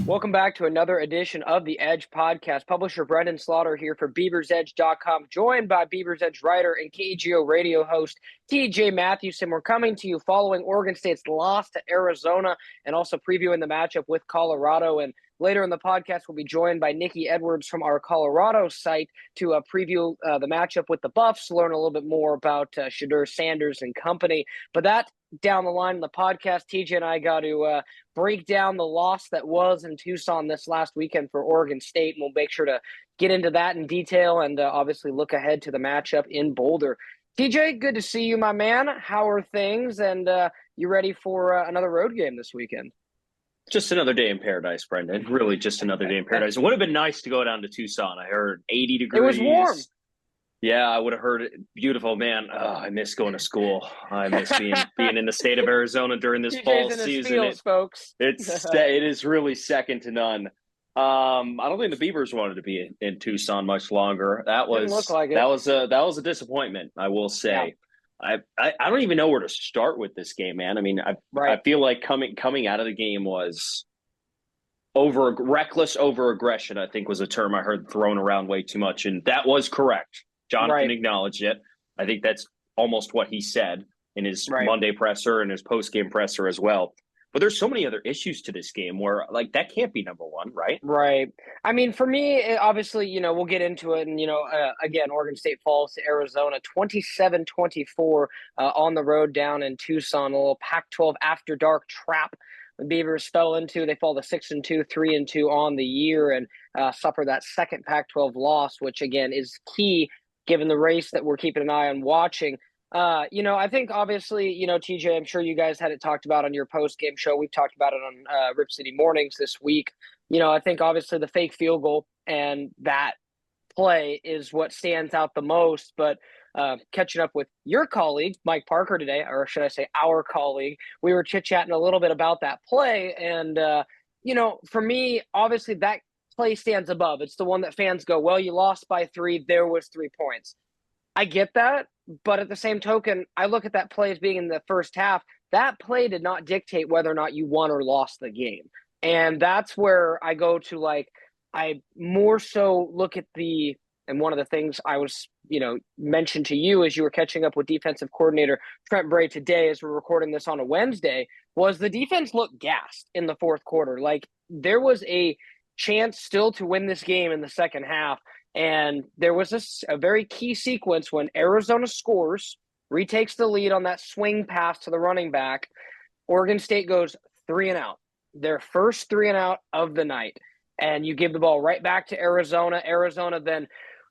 Welcome back to another edition of the Edge podcast. Publisher Brenden Slaughter here for BeaversEdge.com, joined by Beavers Edge writer and KGO radio host TJ Mathewson. We're coming to you following Oregon State's loss to Arizona and also previewing the matchup with Colorado. And later in the podcast, we'll be joined by Nikki Edwards from our Colorado site to preview the matchup with the Buffs, learn a little bit more about Deion Sanders and company. But that down the line in the podcast, TJ and I got to break down the loss that was in Tucson this last weekend for Oregon State. And we'll make sure to get into that in detail and obviously look ahead to the matchup in Boulder. TJ, good to see you, my man. How are things? And you ready for another road game this weekend? Just another day in paradise, Brenden. Really just another day in paradise. It would have been nice to go down to Tucson. I heard 80 degrees. It was warm. Yeah, I would have heard it. Beautiful, man. Oh, I miss going to school. I miss being in the state of Arizona during this fall season. Fields, folks. It is really second to none. I don't think the Beavers wanted to be in Tucson much longer. That was look like it. that was a disappointment, I will say. Yeah. I don't even know where to start with this game, man. I mean, I feel like coming out of the game was reckless over-aggression, I think was a term I heard thrown around way too much, and that was correct. Jonathan acknowledged it. I think that's almost what he said in his Monday presser and his post-game presser as well. But there's so many other issues to this game where, like, that can't be number one, right? Right. I mean, for me, obviously, we'll get into it. And, again, Oregon State falls to Arizona 27-24 on the road down in Tucson, a little Pac-12 after dark trap the Beavers fell into. They fall to 6-2, 3-2 on the year and suffer that second Pac-12 loss, which, again, is key given the race that we're keeping an eye on watching. I think obviously, TJ, I'm sure you guys had it talked about on your post-game show. We've talked about it on Rip City Mornings this week. I think obviously the fake field goal and that play is what stands out the most. But catching up with your colleague, Mike Parker, today, or should I say our colleague, we were chit-chatting a little bit about that play. And, for me, obviously that play stands above. It's the one that fans go, well, you lost by 3. There was 3 points. I get that. But at the same token, I look at that play as being in the first half. That play did not dictate whether or not you won or lost the game. And that's where I go to, I more so look at and one of the things I was, mentioned to you as you were catching up with defensive coordinator Trent Bray today as we're recording this on a Wednesday, was the defense looked gassed in the fourth quarter. Like, there was a chance still to win this game in the second half. And there was a very key sequence when Arizona scores, retakes the lead on that swing pass to the running back. Oregon State goes 3-and-out, their first 3-and-out of the night. And you give the ball right back to Arizona. Arizona then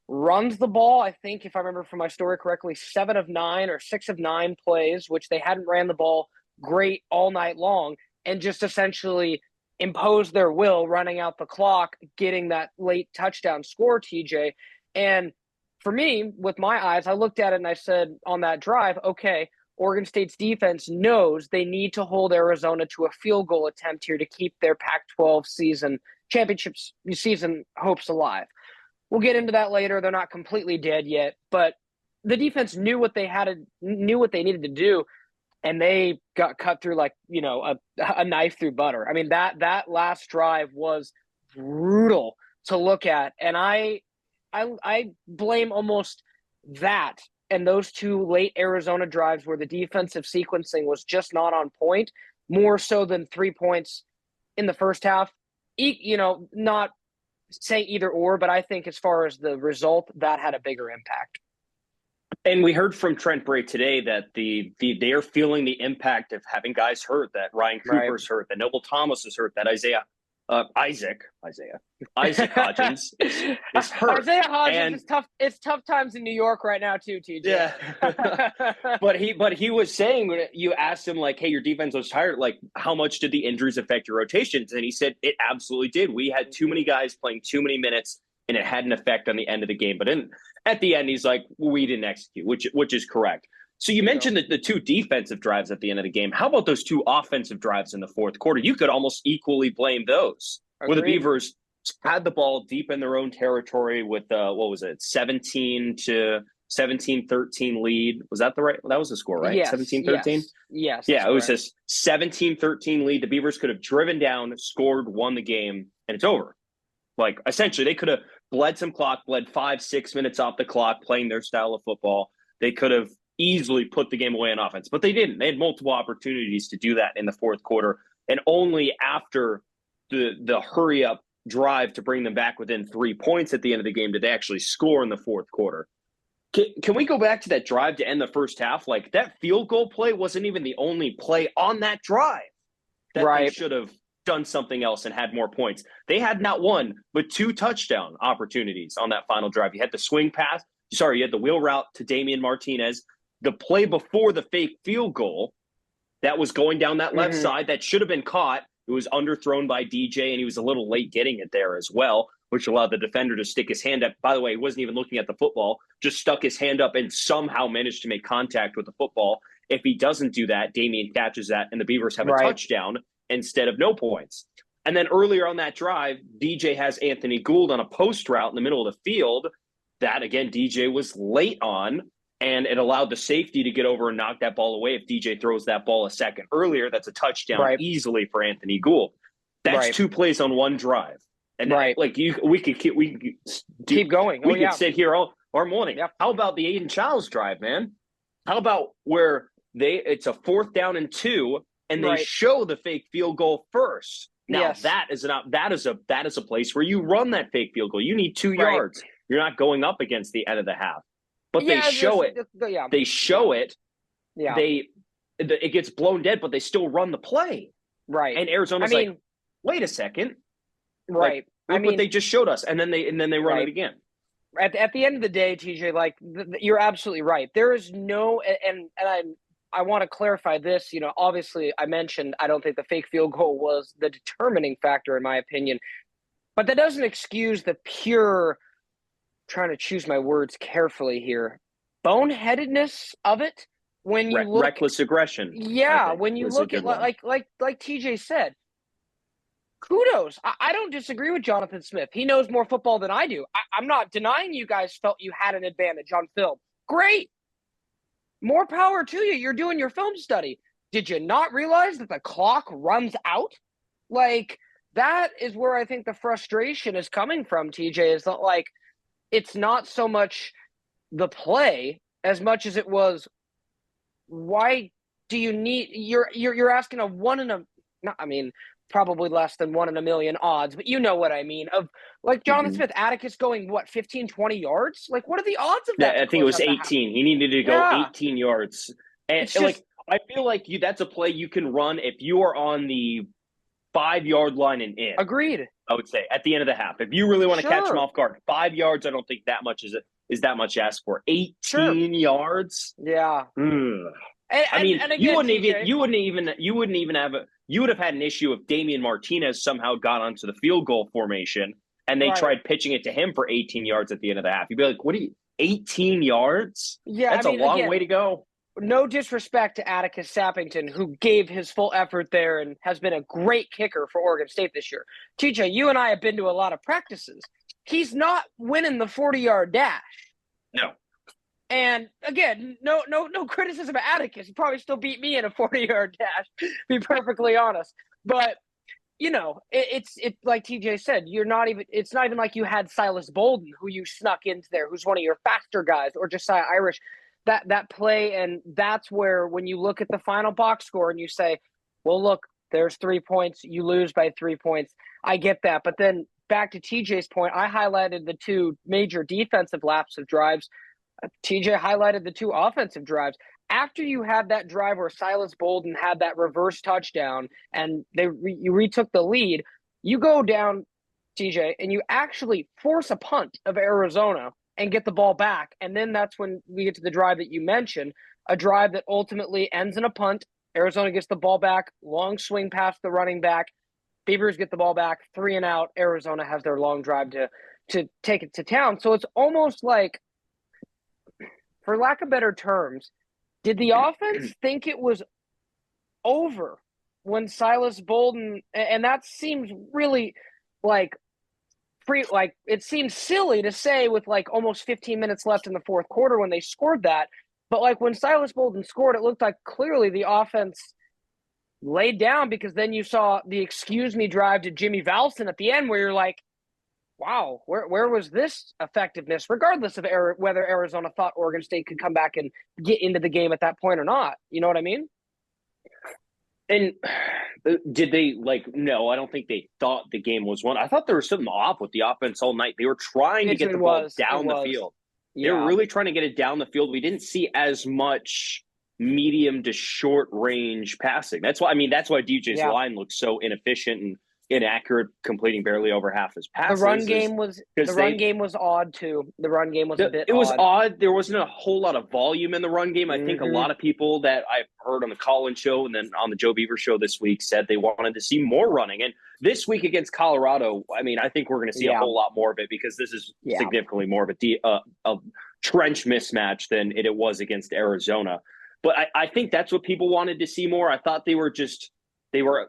runs the ball, I think, if I remember from my story correctly, 7 of 9 or 6 of 9 plays, which they hadn't ran the ball great all night long, and just essentially impose their will, running out the clock, getting that late touchdown score, TJ. And for me, with my eyes, I looked at it and I said on that drive, okay, Oregon State's defense knows they need to hold Arizona to a field goal attempt here to keep their Pac-12 championship season hopes alive. We'll get into that later. They're not completely dead yet, but the defense knew what they needed to do. And they got cut through like, a knife through butter. I mean, that last drive was brutal to look at. And I blame almost that and those 2 late Arizona drives where the defensive sequencing was just not on point, more so than 3 points in the first half. Not say either or, but I think as far as the result, that had a bigger impact. And we heard from Trent Bray today that they are feeling the impact of having guys hurt, that Ryan Cooper's hurt, that Noble Thomas is hurt, that Isaac Hodgins is hurt. Isaiah Hodgins is tough. It's tough times in New York right now too, TJ. Yeah. but he was saying, you asked him like, hey, your defense was tired. Like, how much did the injuries affect your rotations? And he said it absolutely did. We had too many guys playing too many minutes, and it had an effect on the end of the game. But at the end, he's like, we didn't execute, which is correct. So you mentioned the 2 defensive drives at the end of the game. How about those 2 offensive drives in the fourth quarter? You could almost equally blame those. Agreed. Where the Beavers had the ball deep in their own territory with 17 to 17-13 lead. Was that that was the score, right? Yes, 17-13? yes. Yeah, That's it was correct. this 17-13 lead. The Beavers could have driven down, scored, won the game, and it's over. Like, essentially, they could have bled some clock, bled 5-6 minutes off the clock, playing their style of football. They could have easily put the game away on offense, but they didn't. They had multiple opportunities to do that in the fourth quarter, and only after the hurry up drive to bring them back within 3 points at the end of the game did they actually score in the fourth quarter. Can we go back to that drive to end the first half? Like, that field goal play wasn't even the only play on that drive that they should have done something else and had more points. They had not one, but 2 touchdown opportunities on that final drive. You had the swing pass. Sorry, you had the wheel route to Damian Martinez. The play before the fake field goal that was going down that left side that should have been caught. It was underthrown by DJ, and he was a little late getting it there as well, which allowed the defender to stick his hand up. By the way, he wasn't even looking at the football, just stuck his hand up and somehow managed to make contact with the football. If he doesn't do that, Damian catches that, and the Beavers have a touchdown instead of no points. And then earlier on that drive, DJ has Anthony Gould on a post route in the middle of the field that, again, DJ was late on, and it allowed the safety to get over and knock that ball away. If DJ throws that ball a second earlier, that's a touchdown easily for Anthony Gould. That's 2 plays on one drive. And like we could keep going. We could sit here all morning. Yep. How about the Aiden Childs drive, man? How about where it's a 4th down and 2, and they show the fake field goal first? Now that is a place where you run that fake field goal. You need 2 yards. You're not going up against the end of the half. But they show it. They show it. Yeah. It gets blown dead, but they still run the play. Right. And Arizona's like, wait a second. Right. Look what they just showed us, and then they run it again. At the end of the day, TJ, like you're absolutely right. There is no, and I want to clarify this. You know, obviously, I mentioned I don't think the fake field goal was the determining factor in my opinion, but that doesn't excuse the pure. Trying to choose my words carefully here, boneheadedness of it when you look reckless aggression. Yeah, when you look at like TJ said. Kudos. I don't disagree with Jonathan Smith. He knows more football than I do. I'm not denying you guys felt you had an advantage on film. Great. More power to you. You're doing your film study. Did you not realize that the clock runs out? Like, that is where I think the frustration is coming from, TJ, is that, like, it's not so much the play as much as it was, why do you need – you're asking a one in a – I mean – probably less than 1 in a million odds, but you know what I mean. Of like Jonathan Smith, Atticus going, 15, 20 yards? Like, what are the odds of that? Yeah, I think it was 18. He needed to go 18 yards. And I feel like that's a play you can run if you are on the 5-yard line and in. Agreed. I would say at the end of the half. If you really want to catch him off guard, 5 yards, I don't think that much is that much asked for. 18 yards? Yeah. You would have had an issue if Damian Martinez somehow got onto the field goal formation and they tried pitching it to him for 18 yards at the end of the half. You'd be like, 18 yards? Yeah, that's a long way to go. No disrespect to Atticus Sappington, who gave his full effort there and has been a great kicker for Oregon State this year. TJ, you and I have been to a lot of practices. He's not winning the 40-yard dash. No. And again, no criticism of Atticus. He probably still beat me in a 40-yard dash, to be perfectly honest. But you know, it's like TJ said, it's not even like you had Silas Bolden, who you snuck into there, who's one of your faster guys, or Josiah Irish. That play, and that's where when you look at the final box score and you say, well, look, there's 3 points, you lose by 3 points. I get that, but then back to TJ's point, I highlighted the 2 major defensive laps of drives. TJ highlighted the 2 offensive drives. After you had that drive where Silas Bolden had that reverse touchdown and you retook the lead, you go down, TJ, and you actually force a punt of Arizona and get the ball back. And then that's when we get to the drive that you mentioned, a drive that ultimately ends in a punt. Arizona gets the ball back, long swing past the running back. Beavers get the ball back, 3 and out. Arizona has their long drive to take it to town. So it's almost like, for lack of better terms, did the offense think it was over when Silas Bolden, and that seems really like it seems silly to say with like almost 15 minutes left in the fourth quarter when they scored that, but like when Silas Bolden scored, it looked like clearly the offense laid down, because then you saw the excuse me drive to Jimmy Valson at the end where you're like, wow, where was this effectiveness, regardless of whether Arizona thought Oregon State could come back and get into the game at that point or not. You know what I mean? And did they no, I don't think they thought the game was won. I thought there was something off with the offense all night. They were trying to get the ball down the field. Yeah. They were really trying to get it down the field. We didn't see as much medium to short range passing. That's why DJ's line looks so inefficient and inaccurate, completing barely over half his passes. The run game was odd too. The run game was a bit It was odd. There wasn't a whole lot of volume in the run game. I think a lot of people that I've heard on the Colin show and then on the Joe Beaver show this week said they wanted to see more running. And this week against Colorado, I think we're going to see a whole lot more of it, because this is significantly more of a trench mismatch than it was against Arizona. But I think that's what people wanted to see more. I thought they were just – I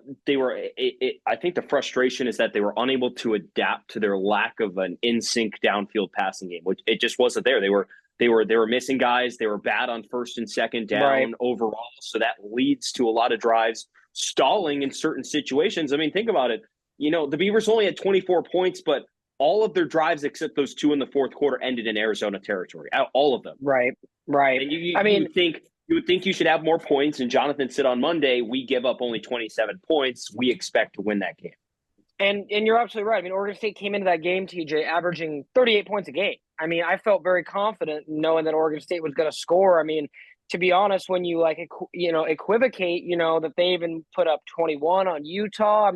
think the frustration is that they were unable to adapt to their lack of an in-sync downfield passing game, which it just wasn't there. They were missing guys. They were bad on first and second down overall. So that leads to a lot of drives stalling in certain situations. Think about it. The Beavers only had 24 points, but all of their drives except those two in the fourth quarter ended in Arizona territory. All of them. Right. And you would think you should have more points. And Jonathan said on Monday, we give up only 27 points. We expect to win that game. And you're absolutely right. Oregon State came into that game, TJ, averaging 38 points a game. I felt very confident knowing that Oregon State was going to score. To be honest, when you equivocate, that they even put up 21 on Utah.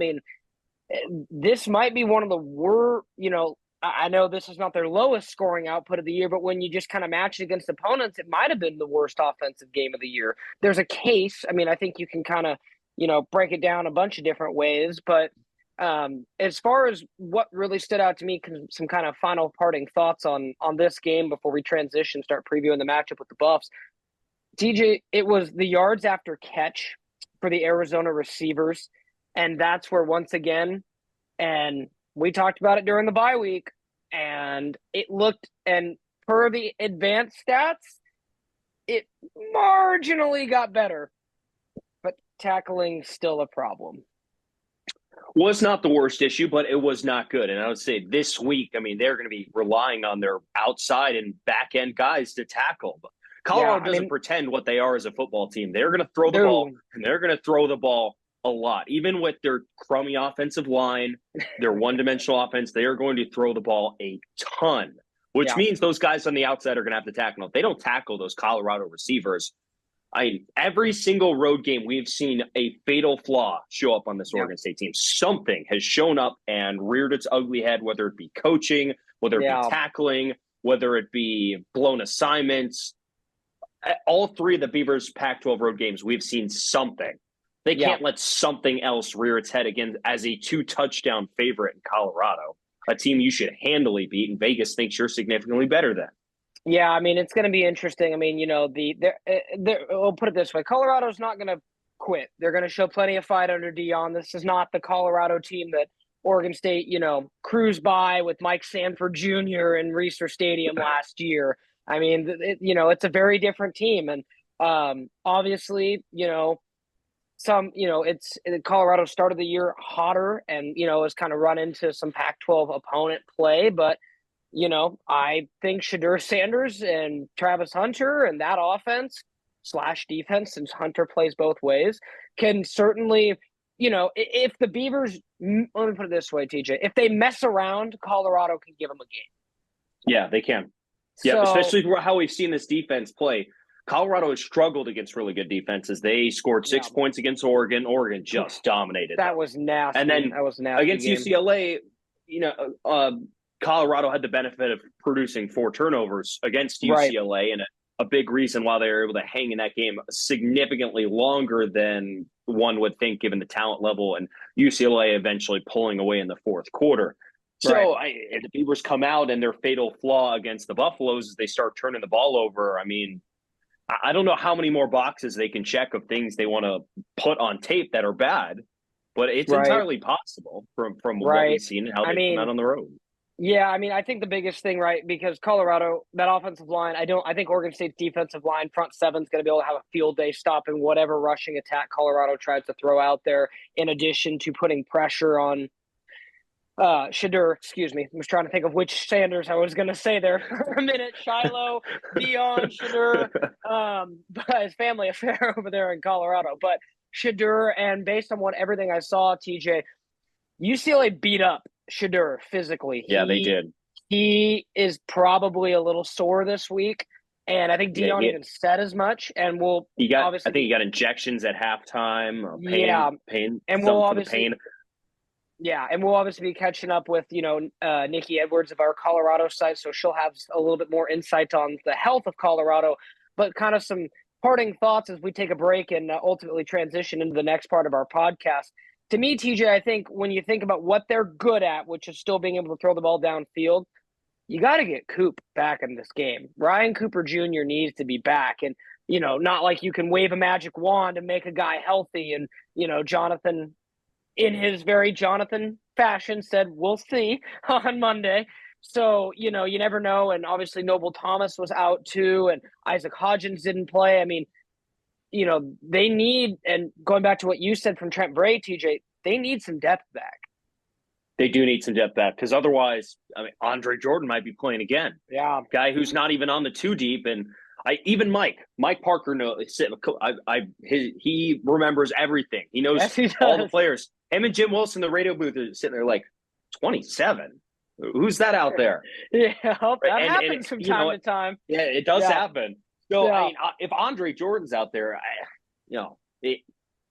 This might be one of the worst, I know this is not their lowest scoring output of the year, but when you just kind of match it against opponents, it might have been the worst offensive game of the year. There's a case. I think you can kind of, break it down a bunch of different ways. But as far as what really stood out to me, some kind of final parting thoughts on this game before we transition, start previewing the matchup with the Buffs. TJ, it was the yards after catch for the Arizona receivers. And that's where, once again, and we talked about it during the bye week, and it looked, and per the advanced stats, it marginally got better, but tackling still a problem. Was not the worst issue, but it was not good. And I would say this week, they're going to be relying on their outside and back end guys to tackle. But Colorado doesn't pretend what they are as a football team. They're going to throw the ball, and they're going to throw the ball a lot. Even with their crummy offensive line, their one-dimensional offense, they are going to throw the ball a ton, which means those guys on the outside are going to have to tackle. If they don't tackle those Colorado receivers, every single road game we've seen a fatal flaw show up on this Oregon State team. Something has shown up and reared its ugly head, whether it be coaching, whether it be tackling, whether it be blown assignments. All three of the Beavers Pac-12 road games, we've seen something. They can't let something else rear its head again as a 2-touchdown favorite in Colorado, a team you should handily beat, and Vegas thinks you're significantly better than. Yeah, it's going to be interesting. We'll put it this way. Colorado's not going to quit. They're going to show plenty of fight under Deion. This is not the Colorado team that Oregon State, cruised by with Mike Sanford Jr. in Reser Stadium last year. It's a very different team. And obviously, Colorado started the year hotter and, has kind of run into some Pac-12 opponent play. But, I think Deion Sanders and Travis Hunter and that offense / defense, since Hunter plays both ways, can certainly, if the Beavers, let me put it this way, TJ, if they mess around, Colorado can give them a game. Yeah, they can. Yeah, especially how we've seen this defense play. Colorado has struggled against really good defenses. They scored 6 points against Oregon. Oregon just dominated. That was nasty. And then that was nasty against UCLA, Colorado had the benefit of producing 4 turnovers against UCLA, and a big reason why they were able to hang in that game significantly longer than one would think, given the talent level, and UCLA eventually pulling away in the fourth quarter. So the Beavers come out, and their fatal flaw against the Buffaloes is they start turning the ball over. I don't know how many more boxes they can check of things they want to put on tape that are bad, but it's entirely possible from what we've seen and how they come out on the road. Yeah, I mean, I think the biggest thing, right, because Colorado, that offensive line, I think Oregon State's defensive line, front seven, is going to be able to have a field day stopping whatever rushing attack Colorado tries to throw out there, in addition to putting pressure on Shadur, excuse me. I was trying to think of which Sanders I was going to say there for a minute. Shiloh, Deion, Shadur, but his family affair over there in Colorado. But Shadur, and based on everything I saw, TJ, UCLA beat up Shadur physically. Yeah, they did. He is probably a little sore this week, and I think Deion even said as much. And I think he got injections at halftime. Pain, and we'll obviously pain. Yeah, and we'll obviously be catching up with Nikki Edwards of our Colorado site, so she'll have a little bit more insight on the health of Colorado, but kind of some parting thoughts as we take a break and ultimately transition into the next part of our podcast. To me, TJ, I think when you think about what they're good at, which is still being able to throw the ball downfield, you got to get Coop back in this game. Ryan Cooper Jr. needs to be back, and not like you can wave a magic wand and make a guy healthy. And Jonathan, in his very Jonathan fashion, said we'll see on Monday. So you never know. And obviously Noble Thomas was out too, and Isaac Hodgins didn't play. I mean, they need, and going back to what you said from Trent Bray, TJ, they need some depth back. They do need some depth back, because otherwise, I mean, Andre Jordan might be playing again. Yeah, guy who's not even on the two deep, and even Mike Parker knows. He remembers everything. He knows all the players. Him and Jim Wilson, the radio booth, are sitting there like 27. Who's that out there? Yeah, that happens from time to time. Yeah, it does happen. So I mean, if Andre Jordan's out there,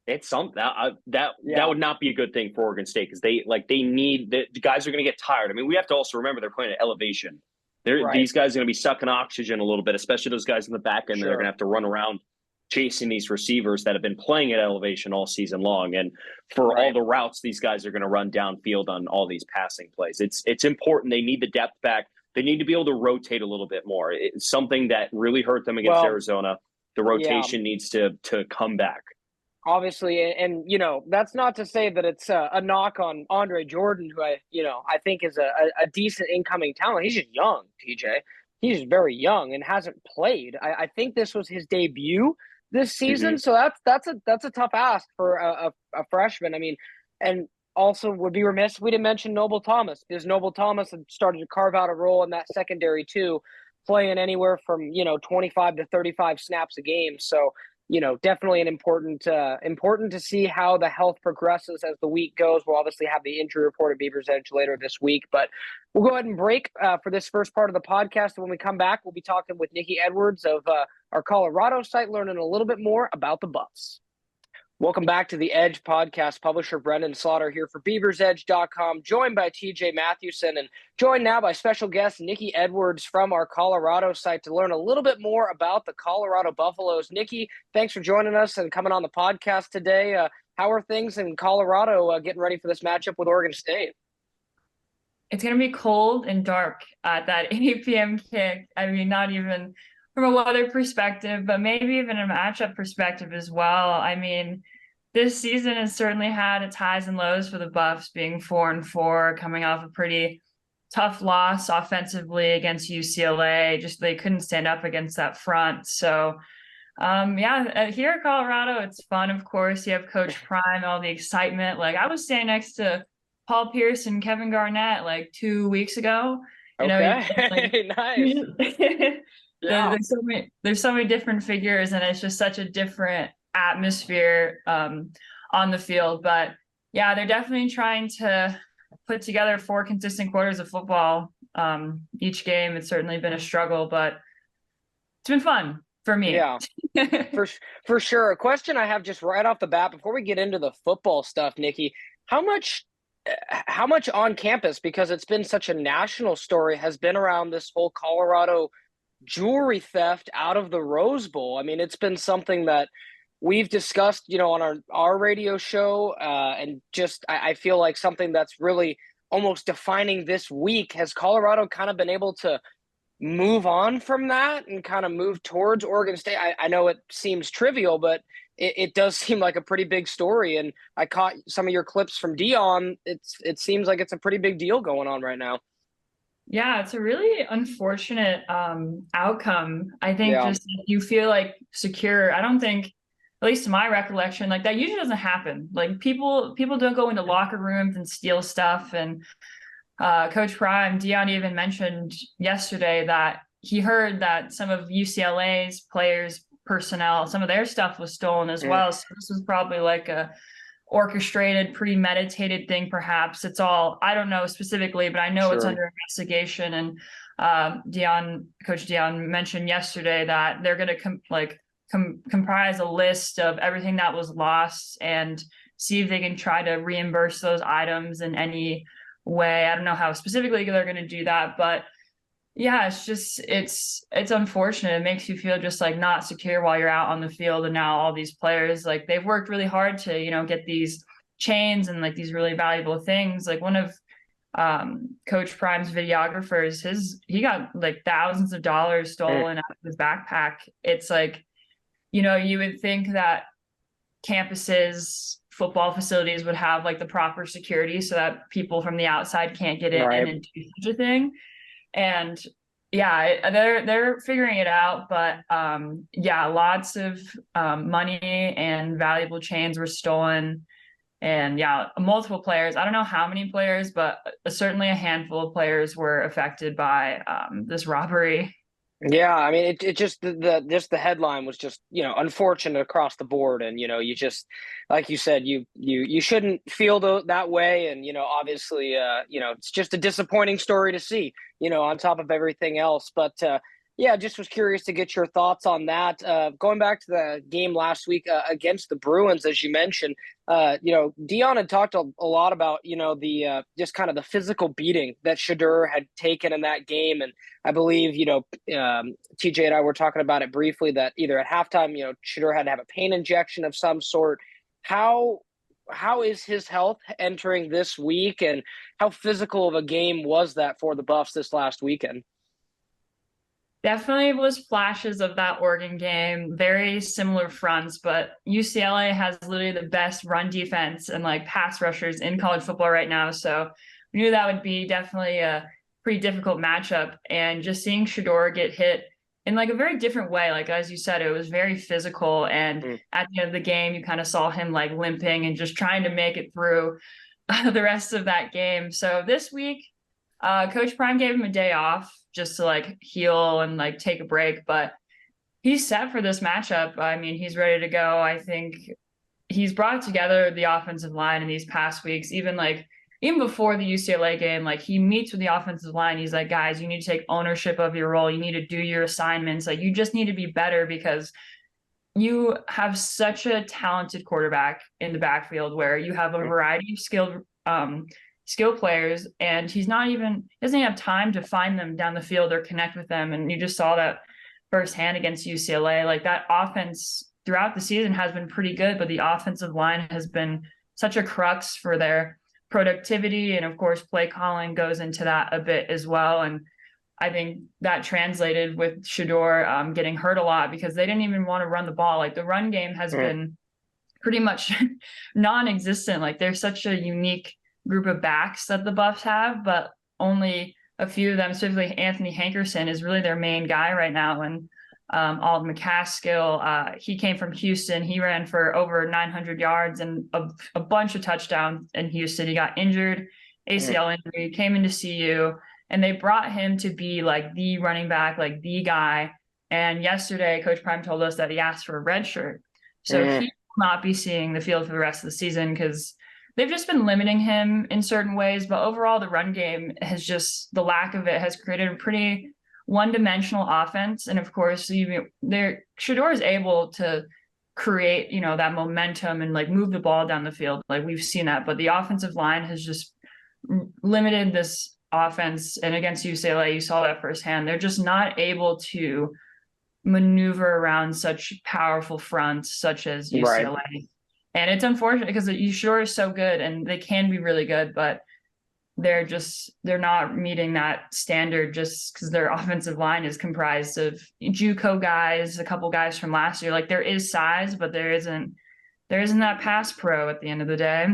it's something that would not be a good thing for Oregon State, because they need the guys are going to get tired. I mean, we have to also remember they're playing at elevation. These guys are going to be sucking oxygen a little bit, especially those guys in the back end. Sure. They're going to have to run around chasing these receivers that have been playing at elevation all season long. And for all the routes these guys are going to run downfield on all these passing plays, it's important. They need the depth back. They need to be able to rotate a little bit more. It's something that really hurt them against Arizona. The rotation needs to come back. Obviously, and that's not to say that it's a knock on Andre Jordan, who I think is a decent incoming talent. He's just young, TJ. He's very young and hasn't played. I think this was his debut this season, so that's a tough ask for a freshman. I mean, and also would be remiss if we didn't mention Noble Thomas, because Noble Thomas had started to carve out a role in that secondary too, playing anywhere from 25 to 35 snaps a game. So definitely an important to see how the health progresses as the week goes. We'll obviously have the injury report at BeaversEdge later this week, but we'll go ahead and break for this first part of the podcast. And when we come back, we'll be talking with Nikki Edwards of our Colorado site, learning a little bit more about the Buffs. Welcome back to the Edge podcast. Publisher Brenden Slaughter here for BeaversEdge.com, joined by TJ Mathewson, and joined now by special guest Nikki Edwards from our Colorado site to learn a little bit more about the Colorado Buffaloes. Nikki, thanks for joining us and coming on the podcast today. How are things in Colorado getting ready for this matchup with Oregon State? It's going to be cold and dark at that 8 p.m. kick. I mean, not even from a weather perspective, but maybe even a matchup perspective as well. I mean, this season has certainly had its highs and lows for the Buffs, being 4-4, coming off a pretty tough loss offensively against UCLA. Just they couldn't stand up against that front. So, here at Colorado, it's fun, of course. You have Coach Prime, all the excitement. Like, I was standing next to Paul Pierce and Kevin Garnett like 2 weeks ago. Nice. Yeah. There's so many different figures, and it's just such a different atmosphere on the field. But yeah, they're definitely trying to put together 4 consistent quarters of football each game. It's certainly been a struggle, but it's been fun for me. Yeah, for sure. A question I have just right off the bat before we get into the football stuff, Nikki, how much on campus, because it's been such a national story, has been around this whole Colorado jewelry theft out of the Rose Bowl? I mean, it's been something that we've discussed, on our radio show, and just I feel like something that's really almost defining this week. Has Colorado kind of been able to move on from that and kind of move towards Oregon State? I know it seems trivial, but it does seem like a pretty big story. And I caught some of your clips from Deion. It seems like it's a pretty big deal going on right now. Yeah, it's a really unfortunate outcome. I think Yeah, just you feel like secure. I don't think, at least to my recollection, like that usually doesn't happen. Like people don't go into locker rooms and steal stuff. And Coach Prime, Deion even mentioned yesterday that he heard that some of UCLA's players, personnel, some of their stuff was stolen as mm, well. So this was probably like a orchestrated, premeditated thing, perhaps. It's all, I don't know specifically, but I know it's sure. under investigation. And Coach Deion mentioned yesterday that they're going to comprise a list of everything that was lost and see if they can try to reimburse those items in any way. I don't know how specifically they're going to do that, but yeah, it's just it's unfortunate. It makes you feel just like not secure while you're out on the field. And now all these players, like they've worked really hard to, get these chains and like these really valuable things. Like one of Coach Prime's videographers, he got like thousands of dollars Mm, stolen out of his backpack. It's like, you would think that campuses, football facilities would have like the proper security so that people from the outside can't get in right. and do such a thing. And yeah, they're figuring it out, but yeah, lots of money and valuable chains were stolen. And yeah, multiple players. I don't know how many players, but certainly a handful of players were affected by this robbery. Yeah, I mean, it just the headline was just unfortunate across the board, and you just like you said, you shouldn't feel that way, and obviously, it's just a disappointing story to see, on top of everything else. But yeah, just was curious to get your thoughts on that. Going back to the game last week against the Bruins, as you mentioned, Dion had talked a lot about the just kind of the physical beating that Shedeur had taken in that game, and I believe, TJ and I were talking about it briefly that either at halftime, Shedeur had to have a pain injection of some sort. How how is his health entering this week, and how physical of a game was that for the Buffs this last weekend? Definitely was flashes of that Oregon game, very similar fronts, but UCLA has literally the best run defense and like pass rushers in college football right now. So we knew that would be definitely a pretty difficult matchup. And just seeing Shedeur get hit in like a very different way, like as you said, it was very physical. And Mm, at the end of the game, you kind of saw him like limping and just trying to make it through the rest of that game. So this week, Coach Prime gave him a day off just to like heal and like take a break, but he's set for this matchup. I mean, he's ready to go. I think he's brought together the offensive line in these past weeks, even before the UCLA game, like he meets with the offensive line. He's like, guys, you need to take ownership of your role. You need to do your assignments. Like you just need to be better because you have such a talented quarterback in the backfield where you have a mm, variety of skill players, and doesn't have time to find them down the field or connect with them. And you just saw that firsthand against UCLA. Like that offense throughout the season has been pretty good, but the offensive line has been such a crux for their productivity. And of course, play calling goes into that a bit as well. And I think that translated with Shedeur getting hurt a lot because they didn't even want to run the ball. Like the run game has mm. been pretty much non-existent. Like there's such a unique group of backs that the Buffs have, but only a few of them, specifically Anthony Hankerson, is really their main guy right now. And Alden McCaskill, he came from Houston. He ran for over 900 yards and a bunch of touchdowns in Houston. He got injured, ACL injury, came into CU, and they brought him to be like the running back, like the guy. And yesterday, Coach Prime told us that he asked for a red shirt. So he will not be seeing the field for the rest of the season because they've just been limiting him in certain ways. But overall, the run game the lack of it has created a pretty one-dimensional offense. And of course, Shedeur is able to create, that momentum and like move the ball down the field. Like we've seen that, but the offensive line has just limited this offense. And against UCLA, you saw that firsthand. They're just not able to maneuver around such powerful fronts such as Right. UCLA. And it's unfortunate because Shedeur is so good and they can be really good, but they're not meeting that standard just because their offensive line is comprised of JUCO guys, a couple guys from last year. Like there is size, but there isn't that pass pro at the end of the day.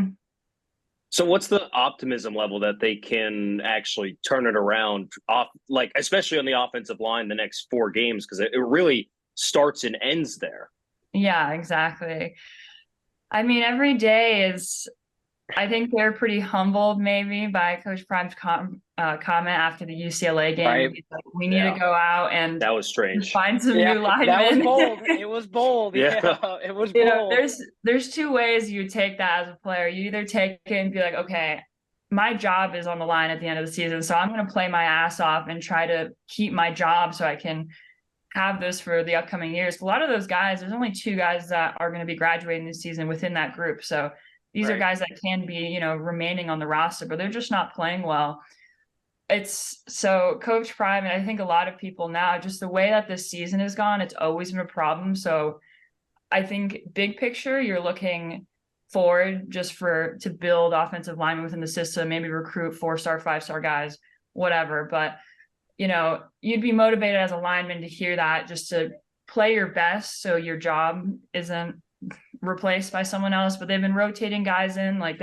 So what's the optimism level that they can actually turn it around off, like especially on the offensive line the next 4 games, because it really starts and ends there. Yeah, exactly. I mean, every day is, I think they're pretty humbled maybe by Coach Prime's comment after the UCLA game. Right. He's like, we need to go out and That was strange. find some Yeah, new linemen. that was bold. It was bold. Yeah. Yeah, it was You know, bold. there's two ways you take that as a player. You either take it and be like, okay, my job is on the line at the end of the season, so I'm going to play my ass off and try to keep my job so I can have this for the upcoming years. A lot of those guys, there's only 2 guys that are going to be graduating this season within that group. So these are guys that can be, you know, remaining on the roster, but they're just not playing well. It's so Coach Prime, and I think a lot of people now, just the way that this season has gone, it's always been a problem. So I think big picture, you're looking forward just to build offensive linemen within the system, maybe recruit 4-star, 5-star guys, whatever. But, you know, you'd be motivated as a lineman to hear that, just to play your best so your job isn't replaced by someone else. But they've been rotating guys in. Like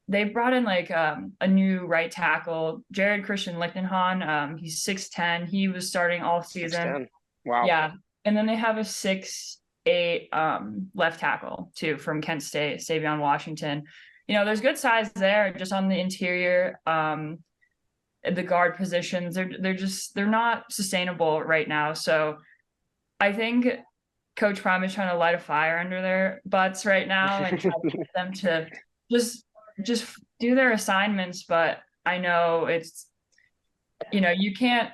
they brought in like a new right tackle, Jared Christian Lichtenhahn. He's 6'10". He was starting all season. 6'10". Wow. Yeah. And then they have a 6'8" left tackle too from Kent State, Savion Washington. You know, there's good size there just on the interior. The guard positions, they're not sustainable right now. So I think Coach Prime is trying to light a fire under their butts right now and try to get them to just do their assignments. But I know it's, you know, you can't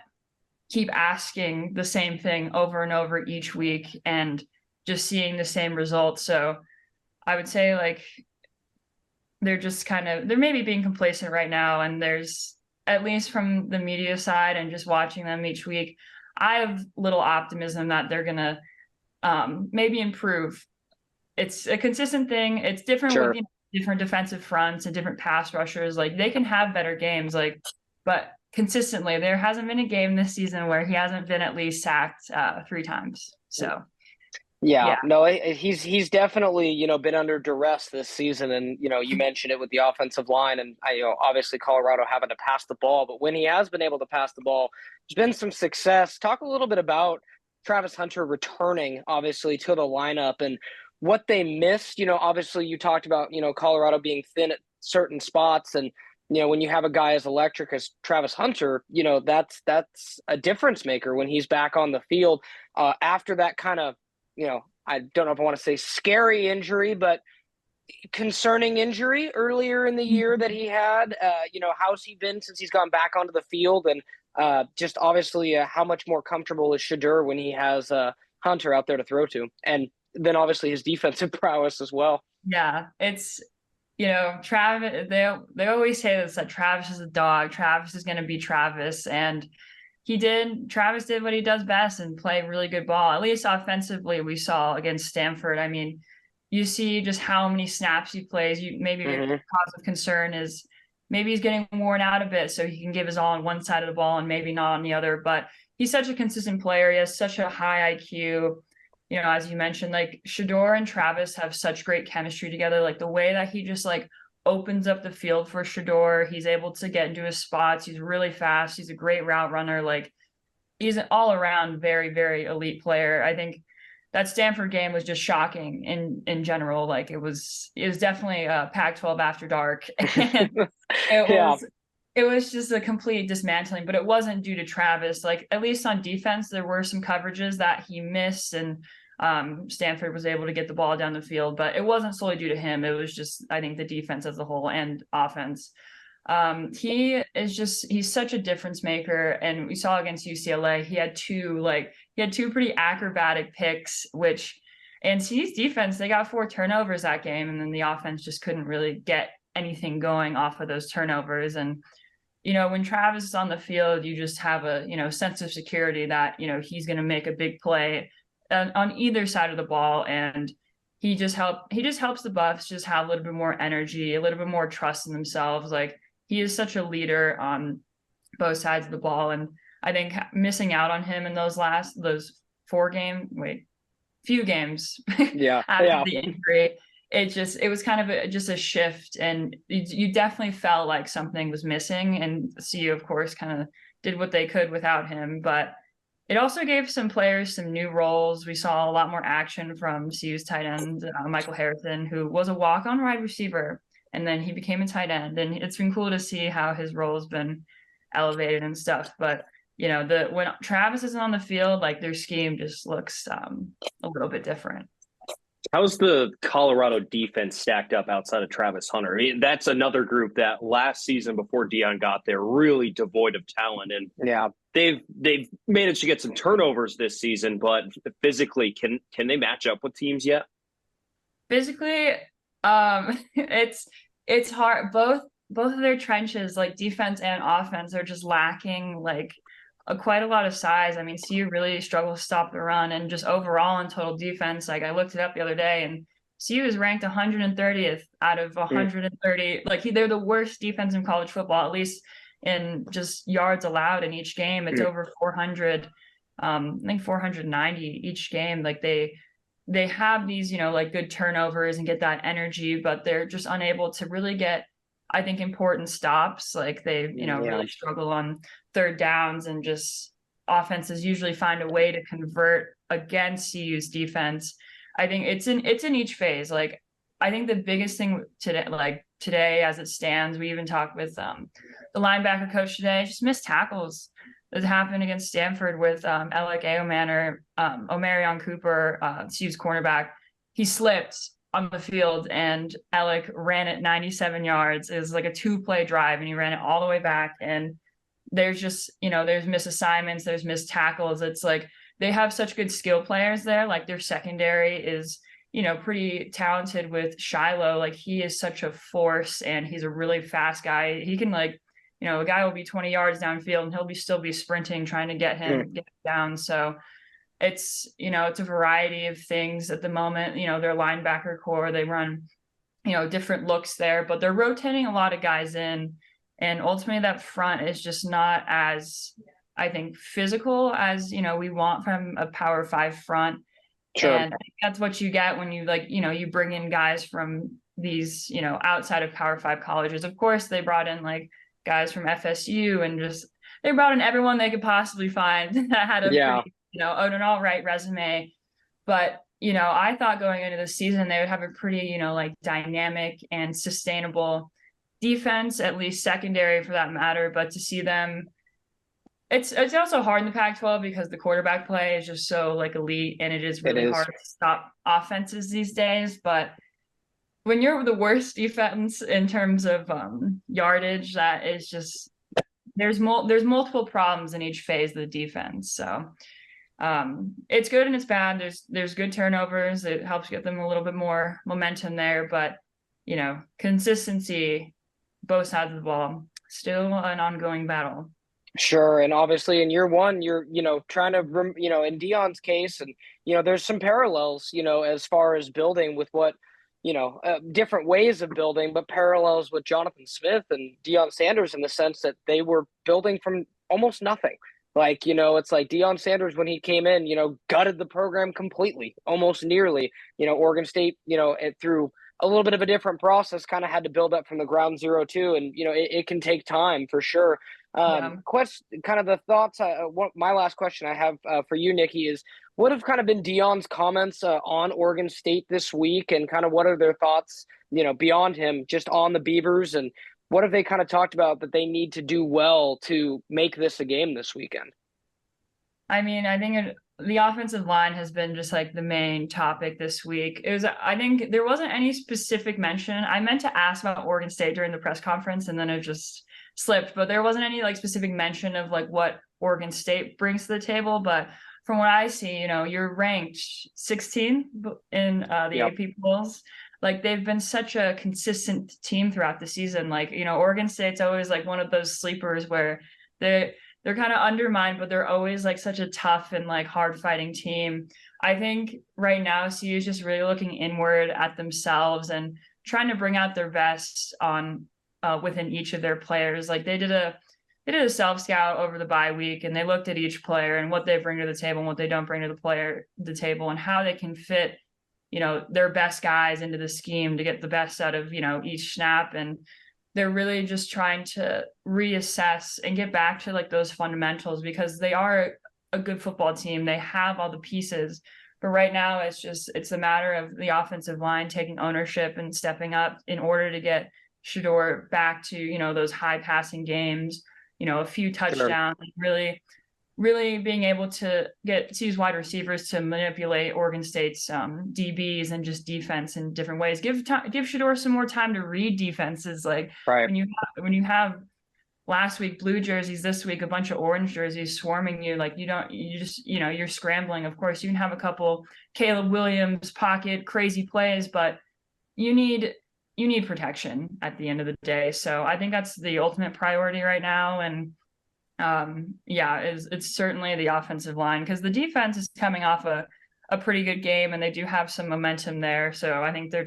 keep asking the same thing over and over each week and just seeing the same results. So I would say like they're maybe being complacent right now. And there's, at least from the media side and just watching them each week, I have little optimism that they're going to maybe improve. It's a consistent thing. It's different with, you know, different defensive fronts and different pass rushers. Like they can have better games, like, but consistently there hasn't been a game this season where he hasn't been at least sacked 3 times. So yeah, no, he's definitely, you know, been under duress this season. And, you know, you mentioned it with the offensive line, and you know, obviously Colorado having to pass the ball, but when he has been able to pass the ball, there's been some success. Talk a little bit about Travis Hunter returning, obviously, to the lineup and what they missed. You know, obviously you talked about, you know, Colorado being thin at certain spots, and, you know, when you have a guy as electric as Travis Hunter, you know, that's a difference maker when he's back on the field after that kind of, you know, I don't know if I want to say scary injury, but concerning injury earlier in the year that he had. You know, how's he been since he's gone back onto the field? And just obviously how much more comfortable is Shedeur when he has Hunter out there to throw to? And then obviously his defensive prowess as well. Yeah, it's, you know, Travis, they always say this, that Travis is a dog. Travis is going to be Travis. And Travis did what he does best and play really good ball. At least offensively, we saw against Stanford. I mean, you see just how many snaps he plays. Maybe the cause of concern is maybe he's getting worn out a bit, so he can give his all on one side of the ball and maybe not on the other. But he's such a consistent player. He has such a high IQ. You know, as you mentioned, like Shedeur and Travis have such great chemistry together. Like the way that he just like opens up the field for Shedeur. He's able to get into his spots. He's really fast. He's a great route runner. Like he's an all around very, very elite player. I think that Stanford game was just shocking in general. Like it was definitely a Pac-12 after dark. And it was just a complete dismantling, but it wasn't due to Travis. Like at least on defense, there were some coverages that he missed, and Stanford was able to get the ball down the field, but it wasn't solely due to him. It was just, I think, the defense as a whole and offense. He's such a difference maker. And we saw against UCLA, he had two pretty acrobatic picks, and C's defense, they got 4 turnovers that game. And then the offense just couldn't really get anything going off of those turnovers. And, you know, when Travis is on the field, you just have a, you know, sense of security that, you know, he's going to make a big play on either side of the ball. And he just helps the Buffs just have a little bit more energy, a little bit more trust in themselves. Like he is such a leader on both sides of the ball. And I think missing out on him in those few games Yeah. after the injury, it was kind of just a shift, and you definitely felt like something was missing. And CU, of course, kind of did what they could without him, but it also gave some players some new roles. We saw a lot more action from CU's tight end, Michael Harrison, who was a walk-on wide receiver, and then he became a tight end. And it's been cool to see how his role has been elevated and stuff. But when Travis is on the field, like their scheme just looks a little bit different. How's the Colorado defense stacked up outside of Travis Hunter? I mean, that's another group that last season before Deion got there, really devoid of talent. And Yeah. they've managed to get some turnovers this season, but physically, can they match up with teams yet? Physically, it's hard. Both of their trenches, like defense and offense, are just lacking like quite a lot of size. I mean, CU really struggles to stop the run, and just overall in total defense. Like I looked it up the other day, and CU is ranked 130th out of 130. Like they're the worst defense in college football, at least in just yards allowed in each game. It's over 400. I think 490 each game. Like they have these, like good turnovers and get that energy, but they're just unable to really get, I think, important stops. Like they, really struggle on third downs, and just offenses usually find a way to convert against CU's defense. I think it's in each phase. Like I think the biggest thing today as it stands, we even talked with the linebacker coach today, just missed tackles that happened against Stanford with Alec Aoman, Omarion Cooper, CU's cornerback. He slipped on the field, and Alec ran it 97 yards. It was like a 2-play drive, and he ran it all the way back. And there's just, there's misassignments, there's missed tackles. It's like they have such good skill players there. Like their secondary is, pretty talented with Shiloh. Like he is such a force, and he's a really fast guy. He can a guy will be 20 yards downfield, and he'll still be sprinting, trying to get him down. So it's a variety of things at the moment. Their linebacker core, they run different looks there, but they're rotating a lot of guys in, and ultimately that front is just not as, I think, physical as we want from a Power 5 front. Sure. And I think that's what you get when you you bring in guys from these outside of Power 5 colleges. Of course, they brought in guys from FSU, and just they brought in everyone they could possibly find that had an all right resume. But I thought going into the season they would have a pretty dynamic and sustainable defense, at least secondary for that matter. But to see them, it's also hard in the Pac-12 because the quarterback play is just so elite, and it is really hard to stop offenses these days. But when you're the worst defense in terms of yardage, that is just there's multiple problems in each phase of the defense. So it's good and it's bad. There's good turnovers. It helps get them a little bit more momentum there, but consistency, both sides of the ball, still an ongoing battle. Sure. And obviously in year one, you're, trying to, in Deion's case, and, there's some parallels, as far as building with what, different ways of building, but parallels with Jonathan Smith and Deion Sanders in the sense that they were building from almost nothing. It's like Deion Sanders, when he came in, gutted the program completely, almost nearly. Oregon State, through a little bit of a different process, kind of had to build up from the ground zero too. And, it can take time for sure. Kind of the thoughts. My last question I have for you, Nikki, is what have kind of been Deion's comments on Oregon State this week, and kind of what are their thoughts, beyond him, just on the Beavers, and what have they kind of talked about that they need to do well to make this a game this weekend? I mean, I think the offensive line has been just the main topic this week. I think there wasn't any specific mention. I meant to ask about Oregon State during the press conference, and then it just slipped, but there wasn't any specific mention of what Oregon State brings to the table. But from what I see, you're ranked 16 in the AP polls. They've been such a consistent team throughout the season. Oregon State's always one of those sleepers where they're kind of undermined, but they're always such a tough and hard fighting team. I think right now CU is just really looking inward at themselves and trying to bring out their best on within each of their players. They did a self scout over the bye week, and they looked at each player and what they bring to the table and what they don't bring to the table, and how they can fit their best guys into the scheme to get the best out of, each snap. And they're really just trying to reassess and get back to like those fundamentals, because they are a good football team. They have all the pieces, but right now it's a matter of the offensive line taking ownership and stepping up in order to get Shedeur back to, those high passing games, a few touchdowns, really being able to use wide receivers to manipulate Oregon State's DBs and just defense in different ways. Give Shedeur some more time to read defenses. Like when you have last week blue jerseys, this week a bunch of orange jerseys swarming you, like you're scrambling. Of course, you can have a couple Caleb Williams pocket crazy plays, but you need protection at the end of the day. So I think that's the ultimate priority right now. And it's certainly the offensive line, because the defense is coming off a pretty good game and they do have some momentum there. So I think they're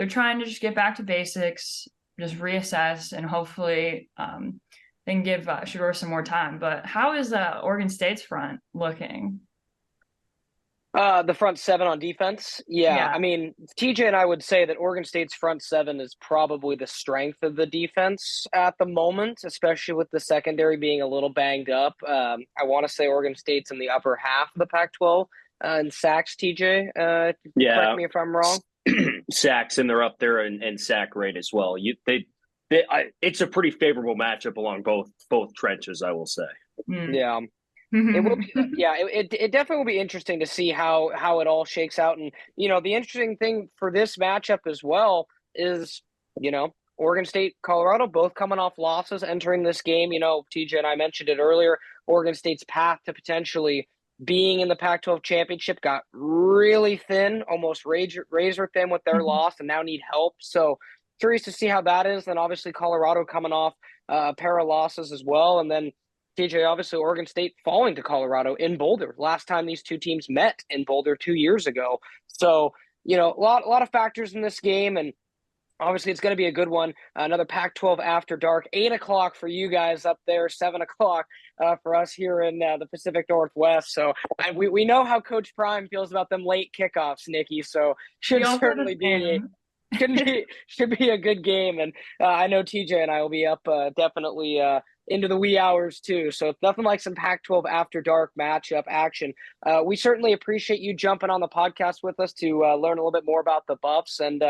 trying to just get back to basics, just reassess, and hopefully they can give Shedeur some more time. But how is Oregon State's front looking? The front seven on defense. Yeah. I mean, TJ and I would say that Oregon State's front seven is probably the strength of the defense at the moment, especially with the secondary being a little banged up. I want to say Oregon State's in the upper half of the Pac-12 in sacks, TJ. Correct me if I'm wrong. Sacks, and they're up there in sack rate as well. It's a pretty favorable matchup along both trenches, I will say. Yeah. It will be, it definitely will be interesting to see how it all shakes out. And, the interesting thing for this matchup as well is, Oregon State, Colorado, both coming off losses entering this game. TJ and I mentioned it earlier, Oregon State's path to potentially being in the Pac-12 championship got really thin, almost razor thin with their loss, and now need help. So curious to see how that is. Then obviously Colorado coming off a pair of losses as well. And then TJ, obviously Oregon State falling to Colorado in Boulder. Last time these two teams met in Boulder 2 years ago. So, a lot of factors in this game, and obviously it's going to be a good one. Another Pac-12 after dark, 8 o'clock for you guys up there, 7 o'clock for us here in the Pacific Northwest. So we know how Coach Prime feels about them late kickoffs, Nikki. So should certainly be should be a good game. And I know TJ and I will be up definitely into the wee hours too. So nothing like some Pac-12 after dark matchup action. We certainly appreciate you jumping on the podcast with us to learn a little bit more about the Buffs and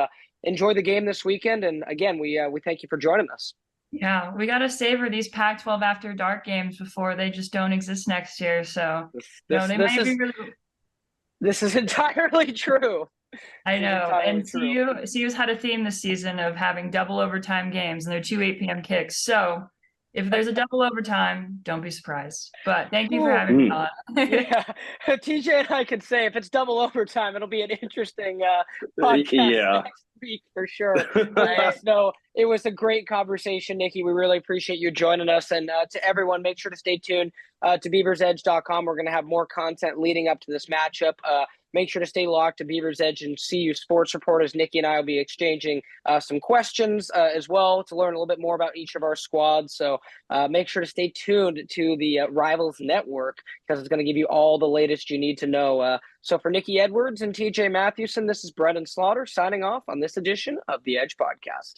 enjoy the game this weekend. And again, we thank you for joining us. Yeah, we got to savor these Pac-12 after dark games before they just don't exist next year. So this is entirely true. I know. And CU's had a theme this season of having double overtime games, and they're 2 8 p.m. kicks. So if there's a double overtime, don't be surprised. But thank you for having me on. TJ and I could say if it's double overtime, it'll be an interesting podcast next week for sure. No, it was a great conversation, Nikki. We really appreciate you joining us. And to everyone, make sure to stay tuned to BeaversEdge.com. We're going to have more content leading up to this matchup. Make sure to stay locked to Beavers Edge and CU Sports Report, as Nikki and I will be exchanging some questions as well to learn a little bit more about each of our squads. So make sure to stay tuned to the Rivals Network, because it's going to give you all the latest you need to know. So for Nikki Edwards and TJ Mathewson, this is Brenden Slaughter signing off on this edition of the Edge Podcast.